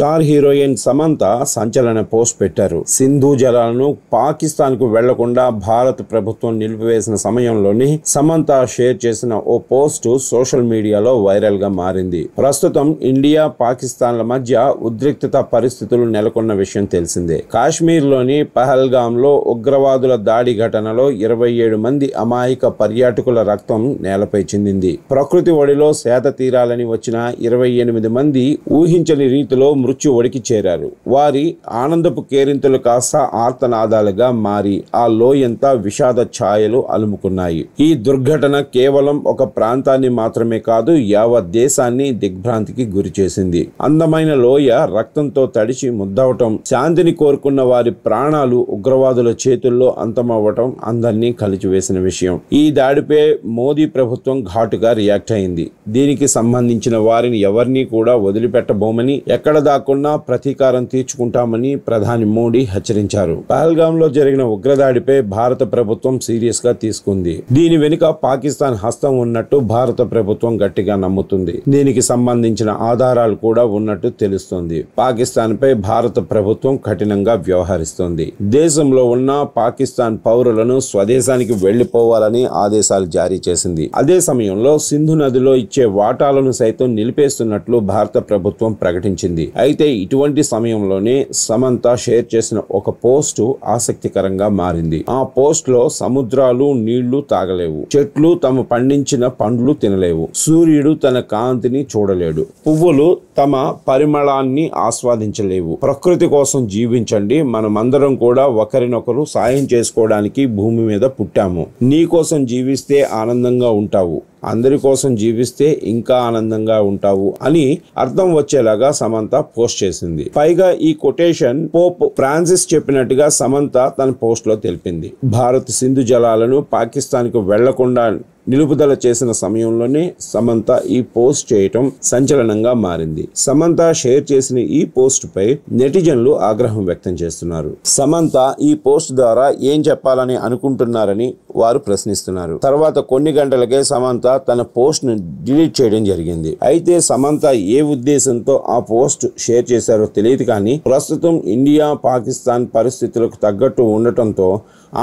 Star heroine Samantha సంచలన post పెట్టారు. సింధు జలాలను పాకిస్తాన్ కు వెళ్లకుండా భారత ప్రభుత్వం నిలిపివేసిన సమయంలోని సమంత షేర్ చేసిన ఓ పోస్ట్ సోషల్ మీడియాలో వైరల్ గా మారింది. ప్రస్తుతం ఇండియా పాకిస్తాన్ల మధ్య ఉద్రిక్తత పరిస్థితులు నెలకొన్న విషయం తెలిసిందే. కాశ్మీర్ లోని పహల్గామ్ లో ఉగ్రవాదుల దాడి ఘటనలో 27 మంది అమాయక పర్యాటకుల రక్తం నేలపై చిందింది. ప్రకృతి ఒడిలో సేద తీరాలని వచ్చిన 28 మంది ఊహించని రీతిలో మృత్యు ఒడికి చేరారు. వారి ఆనందపు కేరింతలు కాస్త ఆర్తనాదాలుగా మారి ఆ లోయంతా విషాద ఛాయలు అలుముకున్నాయి. ఈ దుర్ఘటన కేవలం ఒక ప్రాంతాన్ని మాత్రమే కాదు, యావత్ దేశాన్ని దిగ్భ్రాంతికి గురి చేసింది. అందమైన లోయ రక్తంతో తడిచి ముద్దవటం, శాంతిని కోరుకున్న వారి ప్రాణాలు ఉగ్రవాదుల చేతుల్లో అంతమవ్వటం అందరినీ కలిచివేసిన విషయం. ఈ దాడిపై మోదీ ప్రభుత్వం ఘాటుగా రియాక్ట్ అయింది. దీనికి సంబంధించిన వారిని ఎవరిని కూడా వదిలిపెట్టబోమని, ఎక్కడ దాక్కున్నా ప్రతీకారం తీర్చుకుంటామని ప్రధాని మోడీ హెచ్చరించారు. పహల్గామ్ లో జరిగిన ఉగ్రదాడిపై భారత ప్రభుత్వం సీరియస్ గా తీసుకుంది. దీని వెనుక పాకిస్తాన్ హస్తం ఉన్నట్టు భారత ప్రభుత్వం గట్టిగా నమ్ముతుంది. దీనికి సంబంధించిన ఆధారాలు కూడా ఉన్నట్టు తెలుస్తోంది. పాకిస్తాన్ పై భారత ప్రభుత్వం కఠినంగా వ్యవహరిస్తోంది. దేశంలో ఉన్న పాకిస్తాన్ పౌరులను స్వదేశానికి వెళ్లిపోవాలని ఆదేశాలు జారీ చేసింది. అదే సమయంలో సింధు నదిలో ఇచ్చే వాటాలను సైతం నిలిపేస్తున్నట్లు భారత ప్రభుత్వం ప్రకటించింది. అయితే ఇటువంటి సమయంలోనే సమంత షేర్ చేసిన ఒక పోస్టు ఆసక్తికరంగా మారింది. ఆ పోస్ట్ లో సముద్రాలు నీళ్లు తాగలేవు, చెట్లు తమ పండించిన పండ్లు తినలేవు, సూర్యుడు తన కాంతిని చూడలేడు, పువ్వులు తమ పరిమళాన్ని ఆస్వాదించలేవు. ప్రకృతి కోసం జీవించండి, మనమందరం కూడా ఒకరినొకరు సాయం చేసుకోవడానికి భూమి మీద పుట్టాము. నీ కోసం జీవిస్తే ఆనందంగా ఉంటావు, అందరి కోసం జీవిస్తే ఇంకా ఆనందంగా ఉంటావు అని అర్థం వచ్చేలాగా సమంత పోస్ట్ చేసింది. పైగా ఈ కొటేషన్ పోప్ ఫ్రాన్సిస్ చెప్పినట్టుగా సమంత తన పోస్ట్ లో తెలిపింది. భారత్ సింధు జలాలను పాకిస్తాన్ కు వెళ్లకుండా నిలుపుదల చేసిన సమయంలోనే సమంత ఈ పోస్ట్ చేయటం సంచలనంగా మారింది. సమంత షేర్ చేసిన ఈ పోస్ట్ పై నెటిజన్లు ఆగ్రహం వ్యక్తం చేస్తున్నారు. సమంత ఈ పోస్ట్ ద్వారా ఏం చెప్పాలని అనుకుంటున్నారని వారు ప్రశ్నిస్తున్నారు. తర్వాత కొన్ని గంటలకే సమంత తన పోస్ట్ ను డిలీట్ చేయడం జరిగింది. అయితే సమంత ఏ ఉద్దేశంతో ఆ పోస్ట్ షేర్ చేశారో తెలియదు, కానీ ప్రస్తుతం ఇండియా పాకిస్తాన్ పరిస్థితులకు తగ్గట్టు ఉండటంతో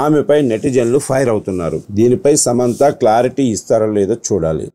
ఆమెపై నెటిజన్లు ఫైర్ అవుతున్నారు. దీనిపై సమంత క్లారిటీ ఇస్తారో లేదో చూడాలి.